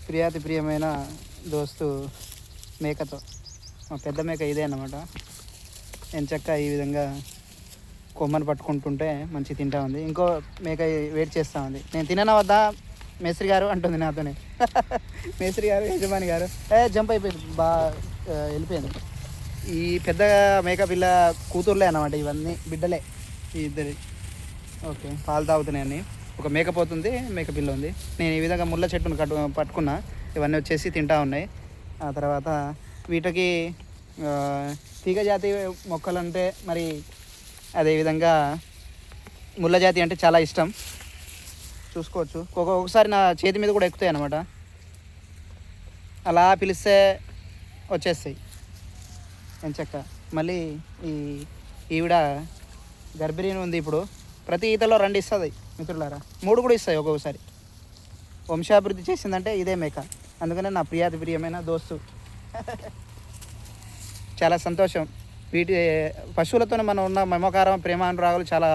ప్రియాతి ప్రియమైన దోస్తు మేకతో పెద్ద మేక ఇదే అన్నమాట. ఎంచక్క ఈ విధంగా కొమ్మని పట్టుకుంటుంటే మంచి తింటా ఉంది. ఇంకో మేక వెయిట్ చేస్తూ ఉంది. నేను తిననా వద్దా మేస్త్రి గారు అంటుంది నాతోనే. మేస్త్రి గారు, యజమాని గారు జంప్ అయిపోయింది, బాగా వెళ్ళిపోయింది. ఈ పెద్ద మేక పిల్ల కూతుర్లే అన్నమాట, ఇవన్నీ బిడ్డలే ఈ ఇద్దరి. ఓకే, పాలు తాగుతున్నాయని. ఒక మేకపోతుంది, మేక పిల్ల ఉంది. నేను ఈ విధంగా ముళ్ళ చెట్టును పట్టుకున్నా, ఇవన్నీ వచ్చేసి తింటా ఉన్నాయి. ఆ తర్వాత వీటికి తీగ జాతి మొక్కలంటే మరి అదేవిధంగా ముళ్ళ జాతి అంటే చాలా ఇష్టం. చూసుకోవచ్చు, ఒక్కొక్కసారి నా చేతి మీద కూడా ఎక్కుతాయి అన్నమాట. అలా పిలిస్తే వచ్చేస్తాయి ఎంచక్క. మళ్ళీ ఈవిడ గర్భిణీ ఉంది ఇప్పుడు. ప్రతి ఈతలో 2 ఇస్తుంది మిత్రులారా, 3 కూడా ఇస్తాయి ఒక్కొక్కసారి. వంశాభివృద్ధి చేసిందంటే ఇదే మేక. అందుకనే నా ప్రియాతి ప్రియమైన దోస్తు. చాలా సంతోషం. వీటి పశువులతోనే మనం ఉన్న మమకారం, ప్రేమానురాగాలు చాలా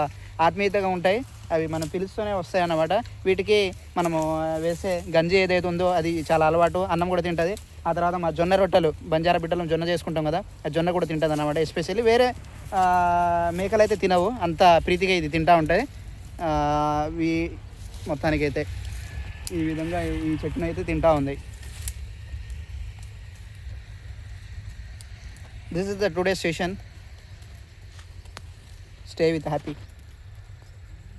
ఆత్మీయతగా ఉంటాయి. అవి మనం పిలుస్తూనే వస్తాయి అన్నమాట. వీటికి మనము వేసే గంజి ఏదైతే ఉందో అది చాలా అలవాటు. అన్నం కూడా తింటుంది. ఆ తర్వాత మా జొన్న రొట్టెలు, బంజారా బిడ్డలు జొన్న చేసుకుంటాం కదా, ఆ జొన్న కూడా తింటుంది అన్నమాట. ఎస్పెషల్లీ వేరే మేకలు అయితే తినవు, అంత ప్రీతిగా ఇది తింటూ ఉంటాయి. ఇవి మొత్తానికైతే ఈ విధంగా ఈ చెట్టును అయితే తింటూ ఉంది. This is the today's session. Stay with happy.